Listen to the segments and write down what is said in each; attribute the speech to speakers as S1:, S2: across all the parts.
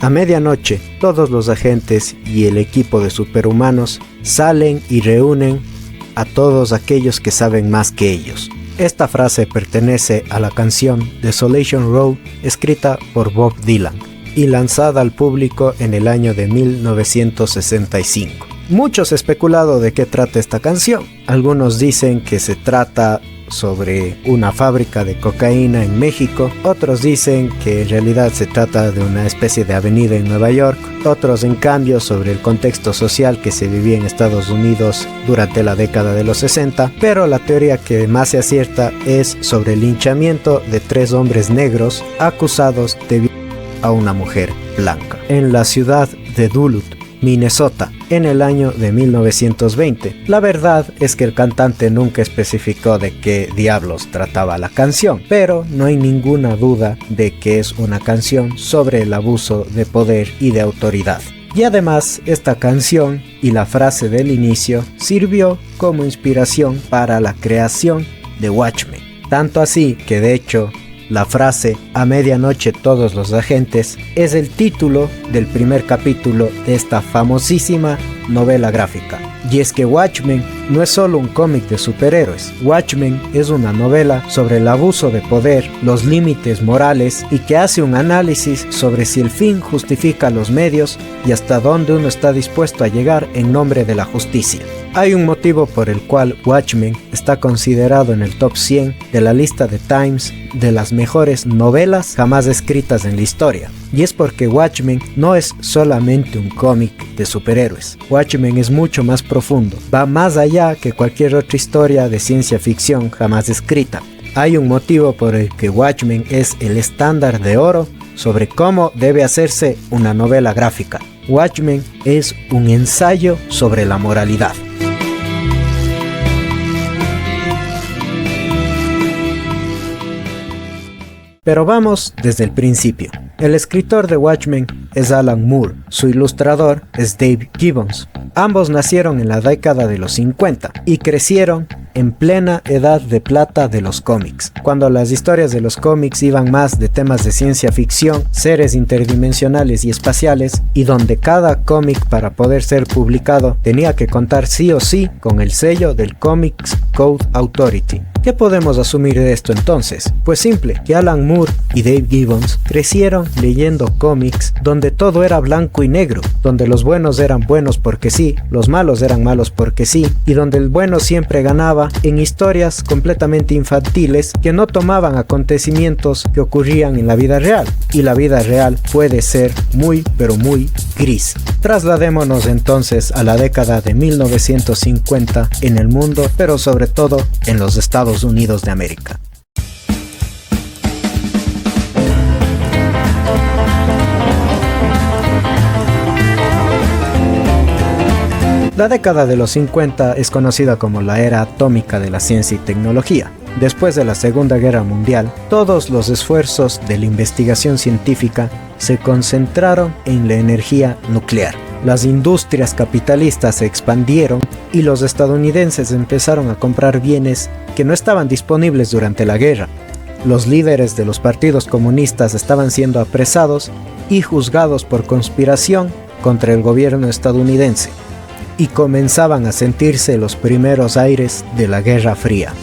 S1: A medianoche, todos los agentes y el equipo de superhumanos salen y reúnen a todos aquellos que saben más que ellos. Esta frase pertenece a la canción Desolation Road, escrita por Bob Dylan y lanzada al público en el año de 1965. Muchos han especulado de qué trata esta canción. Algunos dicen que se trata sobre una fábrica de cocaína en México, otros dicen que en realidad se trata de una especie de avenida en Nueva York, otros en cambio sobre el contexto social que se vivía en Estados Unidos durante la década de los 60, pero la teoría que más se acierta es sobre el linchamiento de 3 hombres negros acusados de violar a una mujer blanca en la ciudad de Duluth, Minnesota, en el año de 1920. La verdad es que el cantante nunca especificó de qué diablos trataba la canción, pero no hay ninguna duda de que es una canción sobre el abuso de poder y de autoridad. Y además, esta canción y la frase del inicio sirvió como inspiración para la creación de Watchmen. Tanto así que de hecho, la frase "a medianoche todos los agentes" es el título del primer capítulo de esta famosísima novela gráfica. Y es que Watchmen no es solo un cómic de superhéroes. Watchmen es una novela sobre el abuso de poder, los límites morales y que hace un análisis sobre si el fin justifica los medios y hasta dónde uno está dispuesto a llegar en nombre de la justicia. Hay un motivo por el cual Watchmen está considerado en el top 100 de la lista de Times de las mejores novelas jamás escritas en la historia. Y es porque Watchmen no es solamente un cómic de superhéroes. Watchmen es mucho más profundo, va más allá que cualquier otra historia de ciencia ficción jamás escrita. Hay un motivo por el que Watchmen es el estándar de oro sobre cómo debe hacerse una novela gráfica. Watchmen es un ensayo sobre la moralidad. Pero vamos desde el principio. El escritor de Watchmen es Alan Moore, su ilustrador es Dave Gibbons. Ambos nacieron en la década de los 50 y crecieron en plena edad de plata de los cómics, cuando las historias de los cómics iban más de temas de ciencia ficción, seres interdimensionales y espaciales, y donde cada cómic para poder ser publicado tenía que contar sí o sí con el sello del Comics Code Authority. ¿Qué podemos asumir de esto entonces? Pues simple, que Alan Moore y Dave Gibbons crecieron leyendo cómics donde todo era blanco y negro, donde los buenos eran buenos porque sí, los malos eran malos porque sí, y donde el bueno siempre ganaba, en historias completamente infantiles que no tomaban acontecimientos que ocurrían en la vida real, y la vida real puede ser muy pero muy gris. Trasladémonos entonces a la década de 1950 en el mundo, pero sobre todo en los Estados Unidos de América. La década de los 50 es conocida como la era atómica de la ciencia y tecnología. Después de la Segunda Guerra Mundial, todos los esfuerzos de la investigación científica se concentraron en la energía nuclear. Las industrias capitalistas se expandieron y los estadounidenses empezaron a comprar bienes que no estaban disponibles durante la guerra. Los líderes de los partidos comunistas estaban siendo apresados y juzgados por conspiración contra el gobierno estadounidense, y comenzaban a sentirse los primeros aires de la Guerra Fría.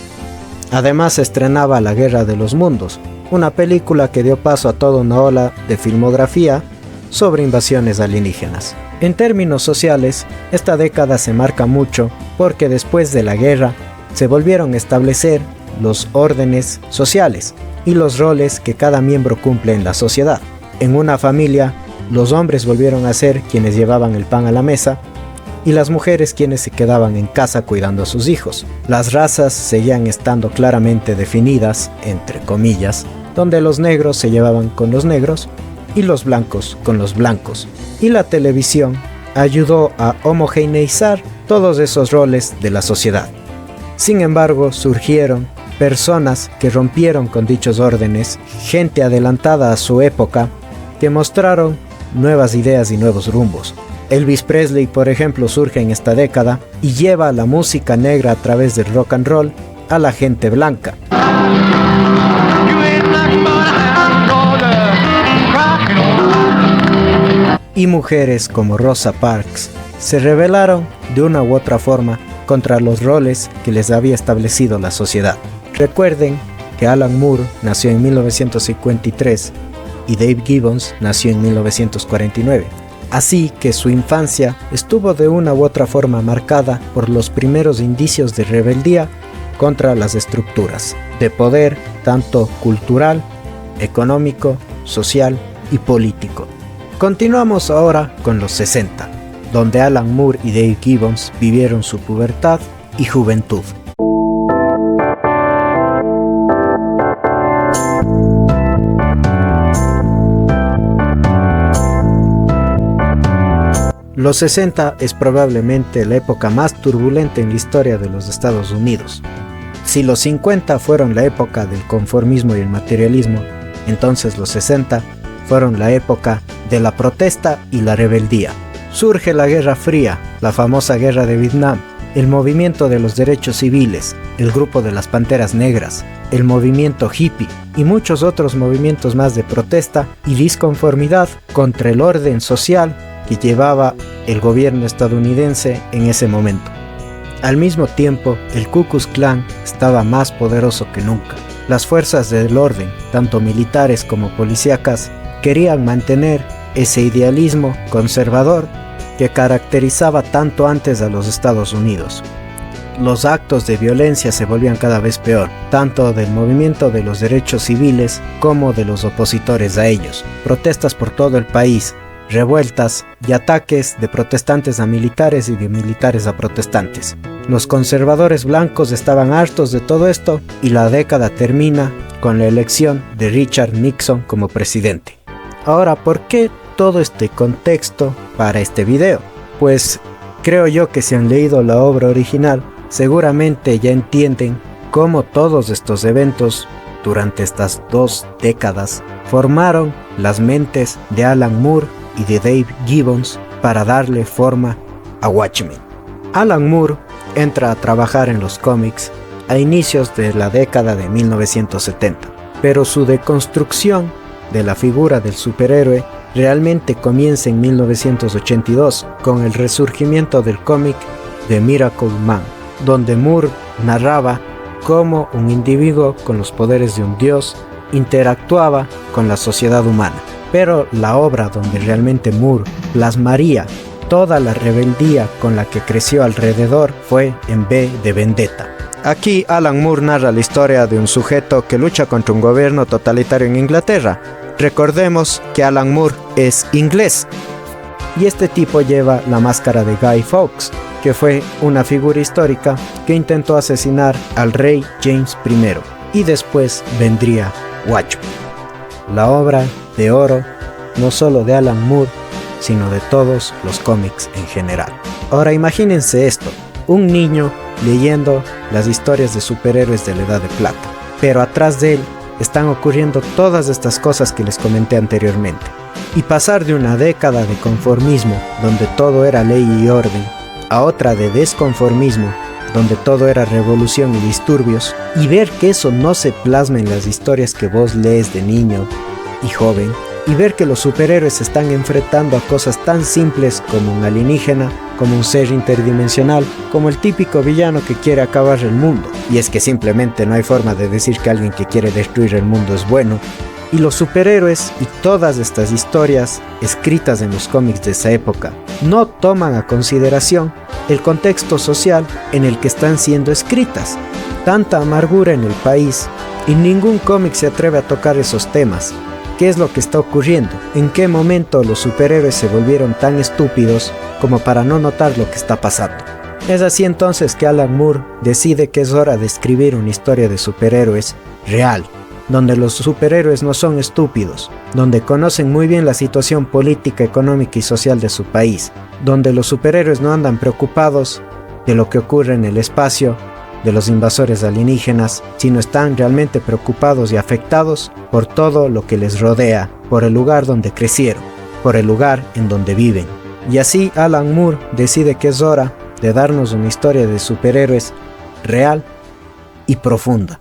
S1: Además se estrenaba La Guerra de los Mundos, una película que dio paso a toda una ola de filmografía sobre invasiones alienígenas. En términos sociales, esta década se marca mucho porque después de la guerra se volvieron a establecer los órdenes sociales y los roles que cada miembro cumple en la sociedad. En una familia, los hombres volvieron a ser quienes llevaban el pan a la mesa y las mujeres quienes se quedaban en casa cuidando a sus hijos. Las razas seguían estando claramente definidas, entre comillas, donde los negros se llevaban con los negros y los blancos con los blancos. Y la televisión ayudó a homogeneizar todos esos roles de la sociedad. Sin embargo, surgieron personas que rompieron con dichos órdenes, gente adelantada a su época, que mostraron nuevas ideas y nuevos rumbos. Elvis Presley, por ejemplo, surge en esta década y lleva la música negra a través del rock and roll a la gente blanca. y mujeres como Rosa Parks se rebelaron de una u otra forma contra los roles que les había establecido la sociedad. Recuerden que Alan Moore nació en 1953 y Dave Gibbons nació en 1949. Así que su infancia estuvo de una u otra forma marcada por los primeros indicios de rebeldía contra las estructuras de poder, tanto cultural, económico, social y político. Continuamos ahora con los 60, donde Alan Moore y Dave Gibbons vivieron su pubertad y juventud. Los 60 es probablemente la época más turbulenta en la historia de los Estados Unidos. Si los 50 fueron la época del conformismo y el materialismo, entonces los 60 fueron la época de la protesta y la rebeldía. Surge la Guerra Fría, la famosa Guerra de Vietnam, el movimiento de los derechos civiles, el grupo de las Panteras Negras, el movimiento hippie y muchos otros movimientos más de protesta y disconformidad contra el orden social que llevaba el gobierno estadounidense en ese momento. Al mismo tiempo, el Ku Klux Klan estaba más poderoso que nunca. Las fuerzas del orden, tanto militares como policíacas, querían mantener ese idealismo conservador que caracterizaba tanto antes a los Estados Unidos. Los actos de violencia se volvían cada vez peor, tanto del movimiento de los derechos civiles como de los opositores a ellos. Protestas por todo el país, revueltas y ataques de protestantes a militares y de militares a protestantes. Los conservadores blancos estaban hartos de todo esto y la década termina con la elección de Richard Nixon como presidente. Ahora, ¿por qué todo este contexto para este video? Pues creo yo que si han leído la obra original, seguramente ya entienden cómo todos estos eventos durante estas 2 décadas formaron las mentes de Alan Moore y de Dave Gibbons para darle forma a Watchmen. Alan Moore entra a trabajar en los cómics a inicios de la década de 1970, pero su deconstrucción de la figura del superhéroe realmente comienza en 1982 con el resurgimiento del cómic The Miracle Man, donde Moore narraba cómo un individuo con los poderes de un dios interactuaba con la sociedad humana. Pero la obra donde realmente Moore plasmaría toda la rebeldía con la que creció alrededor fue en V de Vendetta. Aquí Alan Moore narra la historia de un sujeto que lucha contra un gobierno totalitario en Inglaterra. Recordemos que Alan Moore es inglés y este tipo lleva la máscara de Guy Fawkes, que fue una figura histórica que intentó asesinar al rey James I, y después vendría Watchmen, la obra de oro no solo de Alan Moore, sino de todos los cómics en general. Ahora imagínense esto, un niño leyendo las historias de superhéroes de la Edad de Plata, pero atrás de él están ocurriendo todas estas cosas que les comenté anteriormente. Y pasar de una década de conformismo, donde todo era ley y orden, a otra de desconformismo, donde todo era revolución y disturbios, y ver que eso no se plasma en las historias que vos lees de niño y joven, y ver que los superhéroes se están enfrentando a cosas tan simples como un alienígena, como un ser interdimensional, como el típico villano que quiere acabar el mundo. Y es que simplemente no hay forma de decir que alguien que quiere destruir el mundo es bueno. Y los superhéroes y todas estas historias escritas en los cómics de esa época no toman a consideración el contexto social en el que están siendo escritas. Tanta amargura en el país y ningún cómic se atreve a tocar esos temas. ¿Qué es lo que está ocurriendo? ¿En qué momento los superhéroes se volvieron tan estúpidos como para no notar lo que está pasando? Es así entonces que Alan Moore decide que es hora de escribir una historia de superhéroes real, donde los superhéroes no son estúpidos, donde conocen muy bien la situación política, económica y social de su país, donde los superhéroes no andan preocupados de lo que ocurre en el espacio, de los invasores alienígenas, sino están realmente preocupados y afectados por todo lo que les rodea, por el lugar donde crecieron, por el lugar en donde viven. Y así Alan Moore decide que es hora de darnos una historia de superhéroes real y profunda.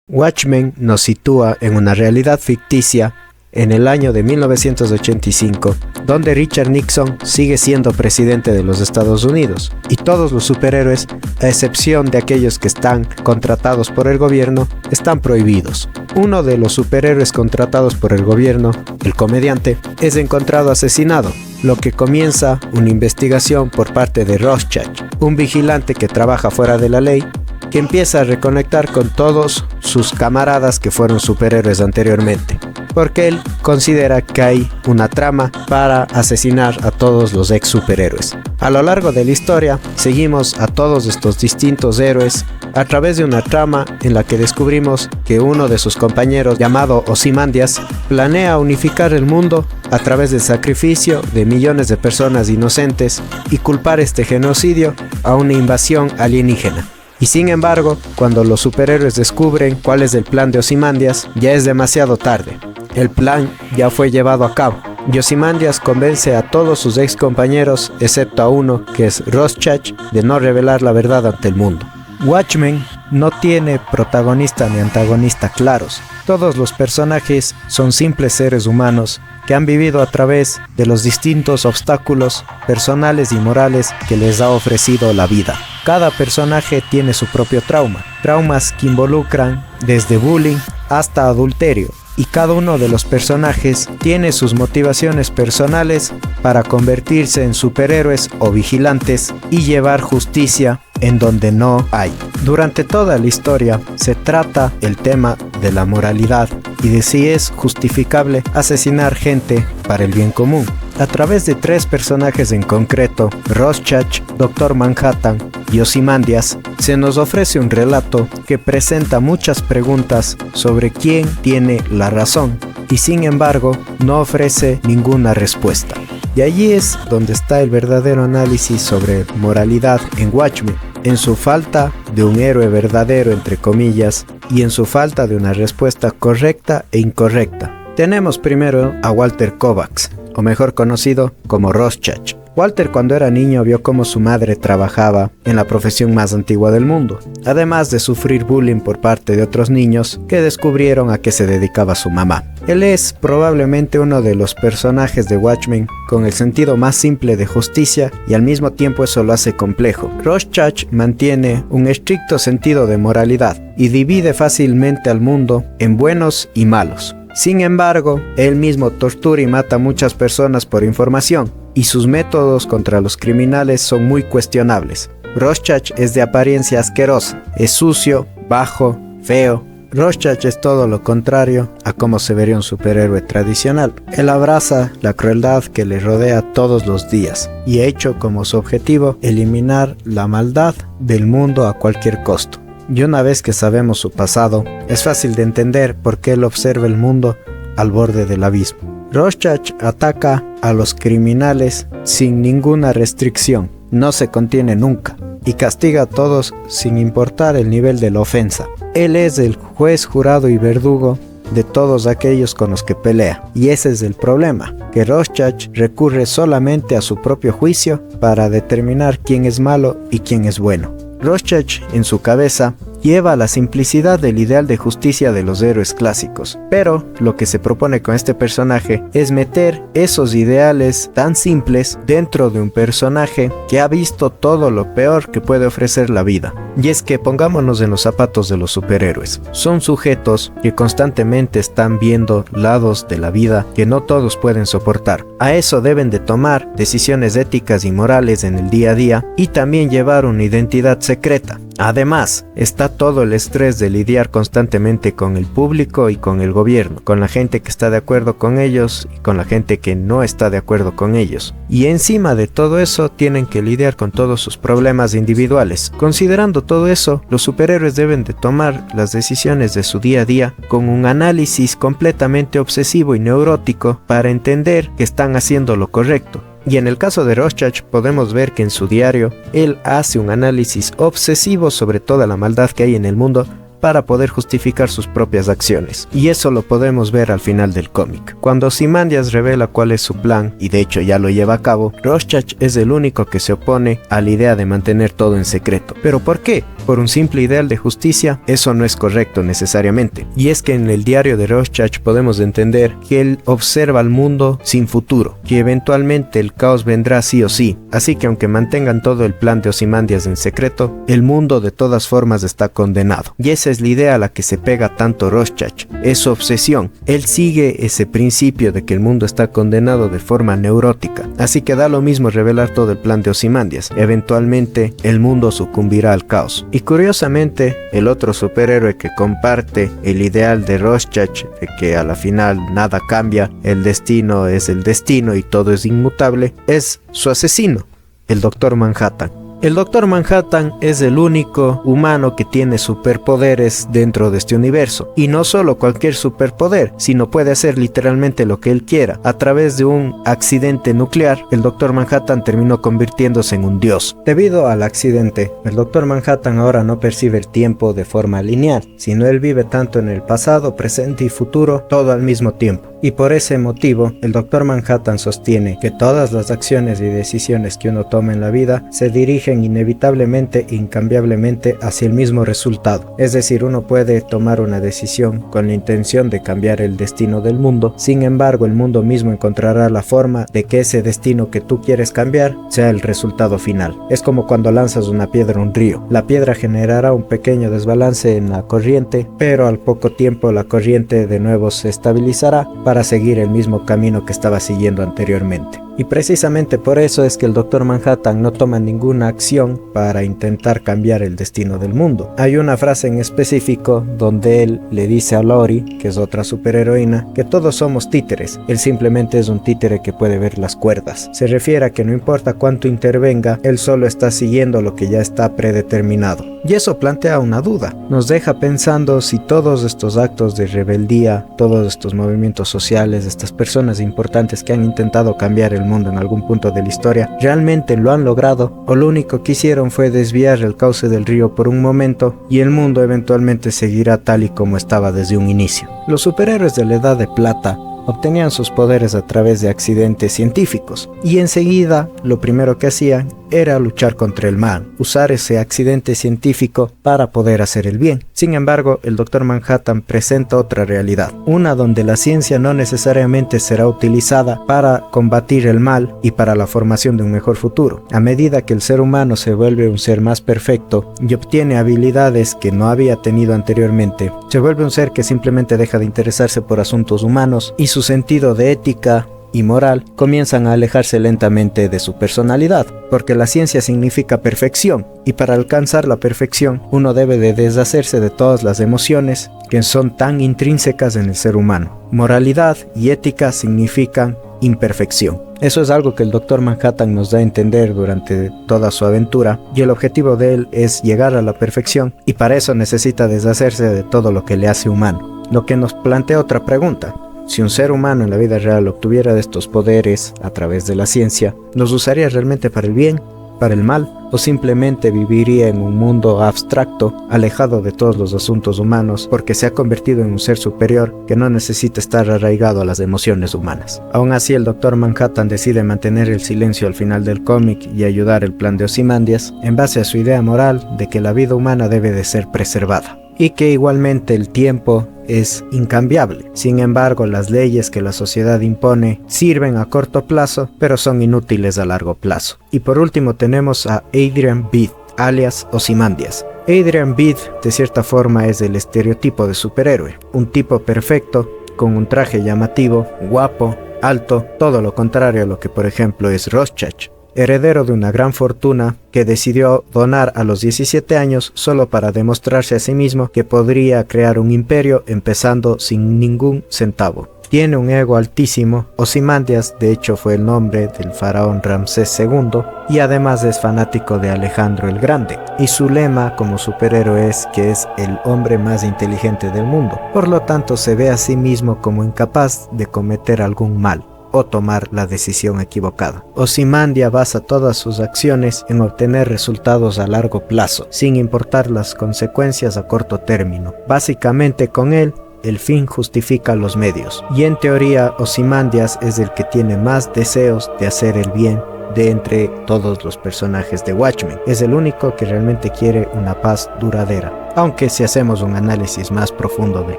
S1: Watchmen nos sitúa en una realidad ficticia en el año de 1985, donde Richard Nixon sigue siendo presidente de los Estados Unidos, y todos los superhéroes, a excepción de aquellos que están contratados por el gobierno, están prohibidos. Uno de los superhéroes contratados por el gobierno, el comediante, es encontrado asesinado, lo que comienza una investigación por parte de Rorschach, un vigilante que trabaja fuera de la ley, que empieza a reconectar con todos sus camaradas que fueron superhéroes anteriormente, porque él considera que hay una trama para asesinar a todos los ex superhéroes. A lo largo de la historia, seguimos a todos estos distintos héroes a través de una trama en la que descubrimos que uno de sus compañeros, llamado Ozymandias, planea unificar el mundo a través del sacrificio de millones de personas inocentes y culpar este genocidio a una invasión alienígena. Y sin embargo, cuando los superhéroes descubren cuál es el plan de Ozymandias, ya es demasiado tarde. El plan ya fue llevado a cabo. Y Ozymandias convence a todos sus ex compañeros, excepto a uno, que es Rorschach, de no revelar la verdad ante el mundo. Watchmen no tiene protagonista ni antagonista claros. Todos los personajes son simples seres humanos que han vivido a través de los distintos obstáculos personales y morales que les ha ofrecido la vida. Cada personaje tiene su propio trauma, traumas que involucran desde bullying hasta adulterio, y cada uno de los personajes tiene sus motivaciones personales para convertirse en superhéroes o vigilantes y llevar justicia en donde no hay. Durante toda la historia se trata el tema de la moralidad y de si es justificable asesinar gente para el bien común. A través de tres personajes en concreto, Rorschach, Dr. Manhattan y Ozymandias, se nos ofrece un relato que presenta muchas preguntas sobre quién tiene la razón y sin embargo no ofrece ninguna respuesta. Y allí es donde está el verdadero análisis sobre moralidad en Watchmen, en su falta de un héroe verdadero entre comillas y en su falta de una respuesta correcta e incorrecta. Tenemos primero a Walter Kovacs, o mejor conocido como Rorschach. Walter, cuando era niño, vio cómo su madre trabajaba en la profesión más antigua del mundo, además de sufrir bullying por parte de otros niños que descubrieron a qué se dedicaba su mamá. Él es probablemente uno de los personajes de Watchmen con el sentido más simple de justicia y al mismo tiempo eso lo hace complejo. Rorschach mantiene un estricto sentido de moralidad y divide fácilmente al mundo en buenos y malos. Sin embargo, él mismo tortura y mata a muchas personas por información, y sus métodos contra los criminales son muy cuestionables. Rorschach es de apariencia asquerosa, es sucio, bajo, feo. Rorschach es todo lo contrario a cómo se vería un superhéroe tradicional. Él abraza la crueldad que le rodea todos los días y ha hecho como su objetivo eliminar la maldad del mundo a cualquier costo. Y una vez que sabemos su pasado, es fácil de entender por qué él observa el mundo al borde del abismo. Rorschach ataca a los criminales sin ninguna restricción, no se contiene nunca y castiga a todos sin importar el nivel de la ofensa. Él es el juez, jurado y verdugo de todos aquellos con los que pelea. Y ese es el problema, que Rorschach recurre solamente a su propio juicio para determinar quién es malo y quién es bueno. Rorschach, en su cabeza, lleva la simplicidad del ideal de justicia de los héroes clásicos, pero lo que se propone con este personaje es meter esos ideales tan simples dentro de un personaje que ha visto todo lo peor que puede ofrecer la vida. Y es que pongámonos en los zapatos de los superhéroes. Son sujetos que constantemente están viendo lados de la vida que no todos pueden soportar. A eso deben de tomar decisiones éticas y morales en el día a día y también llevar una identidad secreta. Además, está todo el estrés de lidiar constantemente con el público y con el gobierno, con la gente que está de acuerdo con ellos y con la gente que no está de acuerdo con ellos. Y encima de todo eso tienen que lidiar con todos sus problemas individuales. Considerando todo eso, los superhéroes deben de tomar las decisiones de su día a día con un análisis completamente obsesivo y neurótico para entender que están haciendo lo correcto. Y en el caso de Rorschach podemos ver que en su diario él hace un análisis obsesivo sobre toda la maldad que hay en el mundo para poder justificar sus propias acciones. Y eso lo podemos ver al final del cómic. Cuando Ozymandias revela cuál es su plan, y de hecho ya lo lleva a cabo, Rorschach es el único que se opone a la idea de mantener todo en secreto. ¿Pero por qué? Por un simple ideal de justicia. Eso no es correcto necesariamente. Y es que en el diario de Rorschach podemos entender que él observa el mundo sin futuro, que eventualmente el caos vendrá sí o sí, así que aunque mantengan todo el plan de Ozymandias en secreto, el mundo de todas formas está condenado. Y esa es la idea a la que se pega tanto Rorschach, es su obsesión. Él sigue ese principio de que el mundo está condenado de forma neurótica, así que da lo mismo revelar todo el plan de Ozymandias. Eventualmente el mundo sucumbirá al caos. Y curiosamente, el otro superhéroe que comparte el ideal de Rorschach, de que a la final nada cambia, el destino es el destino y todo es inmutable, es su asesino, el Doctor Manhattan. El Doctor Manhattan es el único humano que tiene superpoderes dentro de este universo. Y no solo cualquier superpoder, sino puede hacer literalmente lo que él quiera. A través de un accidente nuclear, el Doctor Manhattan terminó convirtiéndose en un dios. Debido al accidente, el Doctor Manhattan ahora no percibe el tiempo de forma lineal, sino él vive tanto en el pasado, presente y futuro, todo al mismo tiempo. Y por ese motivo, el Doctor Manhattan sostiene que todas las acciones y decisiones que uno toma en la vida se dirigen inevitablemente e incambiablemente hacia el mismo resultado. Es decir, uno puede tomar una decisión con la intención de cambiar el destino del mundo, sin embargo el mundo mismo encontrará la forma de que ese destino que tú quieres cambiar sea el resultado final. Es como cuando lanzas una piedra a un río. La piedra generará un pequeño desbalance en la corriente, pero al poco tiempo la corriente de nuevo se estabilizará para seguir el mismo camino que estaba siguiendo anteriormente. Y precisamente por eso es que el Doctor Manhattan no toma ninguna acción para intentar cambiar el destino del mundo. Hay una frase en específico donde él le dice a Lori, que es otra superheroína, que todos somos títeres. Él simplemente es un títere que puede ver las cuerdas. Se refiere a que no importa cuánto intervenga, él solo está siguiendo lo que ya está predeterminado. Y eso plantea una duda. Nos deja pensando si todos estos actos de rebeldía, todos estos movimientos sociales, estas personas importantes que han intentado cambiar el mundo en algún punto de la historia, ¿realmente lo han logrado? ¿O lo único que hicieron fue desviar el cauce del río por un momento y el mundo eventualmente seguirá tal y como estaba desde un inicio? Los superhéroes de la Edad de Plata obtenían sus poderes a través de accidentes científicos y enseguida lo primero que hacían era luchar contra el mal, usar ese accidente científico para poder hacer el bien. Sin embargo, el Doctor Manhattan presenta otra realidad, una donde la ciencia no necesariamente será utilizada para combatir el mal y para la formación de un mejor futuro. A medida que el ser humano se vuelve un ser más perfecto y obtiene habilidades que no había tenido anteriormente, se vuelve un ser que simplemente deja de interesarse por asuntos humanos y su sentido de ética y moral comienzan a alejarse lentamente de su personalidad, porque la ciencia significa perfección, y para alcanzar la perfección uno debe de deshacerse de todas las emociones que son tan intrínsecas en el ser humano. Moralidad y ética significan imperfección. Eso es algo que el Doctor Manhattan nos da a entender durante toda su aventura, y el objetivo de él es llegar a la perfección, y para eso necesita deshacerse de todo lo que le hace humano. Lo que nos plantea otra pregunta: si un ser humano en la vida real obtuviera de estos poderes a través de la ciencia, ¿los usaría realmente para el bien, para el mal, o simplemente viviría en un mundo abstracto, alejado de todos los asuntos humanos, porque se ha convertido en un ser superior que no necesita estar arraigado a las emociones humanas? Aún así, el Doctor Manhattan decide mantener el silencio al final del cómic y ayudar el plan de Ozymandias en base a su idea moral de que la vida humana debe de ser preservada, y que igualmente el tiempo es incambiable. Sin embargo, las leyes que la sociedad impone sirven a corto plazo, pero son inútiles a largo plazo. Y por último tenemos a Adrian Bede, alias Ozymandias. Adrian Bede de cierta forma es el estereotipo de superhéroe, un tipo perfecto, con un traje llamativo, guapo, alto, todo lo contrario a lo que por ejemplo es Rorschach, heredero de una gran fortuna que decidió donar a los 17 años solo para demostrarse a sí mismo que podría crear un imperio empezando sin ningún centavo. Tiene un ego altísimo. Ozymandias de hecho fue el nombre del faraón Ramsés II y además es fanático de Alejandro el Grande, y su lema como superhéroe es que es el hombre más inteligente del mundo. Por lo tanto se ve a sí mismo como incapaz de cometer algún mal. o tomar la decisión equivocada. Ozymandias basa todas sus acciones en obtener resultados a largo plazo, sin importar las consecuencias a corto término. Básicamente con él, el fin justifica los medios. Y en teoría, Ozymandias es el que tiene más deseos de hacer el bien de entre todos los personajes de Watchmen. Es el único que realmente quiere una paz duradera. Aunque si hacemos un análisis más profundo del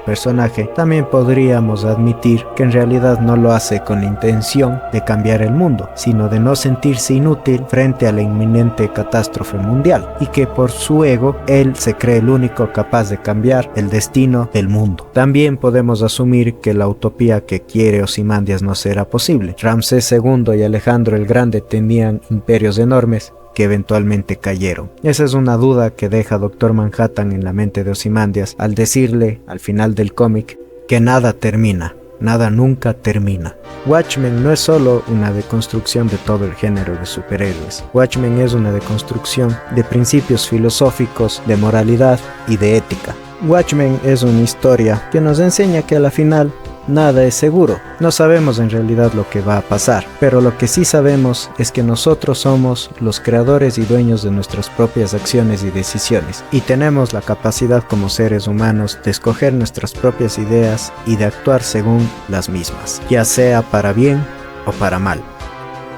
S1: personaje, también podríamos admitir que en realidad no lo hace con la intención de cambiar el mundo, sino de no sentirse inútil frente a la inminente catástrofe mundial, y que por su ego, él se cree el único capaz de cambiar el destino del mundo. También podemos asumir que la utopía que quiere Ozymandias no será posible. Ramsés II y Alejandro el Grande tenían imperios enormes que eventualmente cayeron. Esa es una duda que deja Dr. Manhattan en la mente de Ozymandias al decirle al final del cómic que nada termina, nada nunca termina. Watchmen no es solo una deconstrucción de todo el género de superhéroes. Watchmen es una deconstrucción de principios filosóficos, de moralidad y de ética. Watchmen es una historia que nos enseña que a la final nada es seguro. No sabemos en realidad lo que va a pasar, pero lo que sí sabemos es que nosotros somos los creadores y dueños de nuestras propias acciones y decisiones, y tenemos la capacidad como seres humanos de escoger nuestras propias ideas y de actuar según las mismas, ya sea para bien o para mal.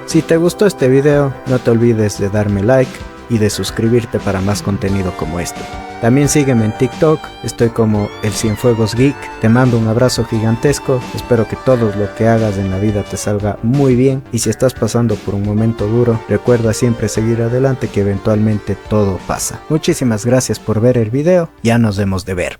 S1: Si te gustó este video, no te olvides de darme like y de suscribirte para más contenido como este. También sígueme en TikTok, estoy como el Cienfuegos Geek. Te mando un abrazo gigantesco, espero que todo lo que hagas en la vida te salga muy bien, y si estás pasando por un momento duro, recuerda siempre seguir adelante, que eventualmente todo pasa. Muchísimas gracias por ver el video, ya nos vemos de ver.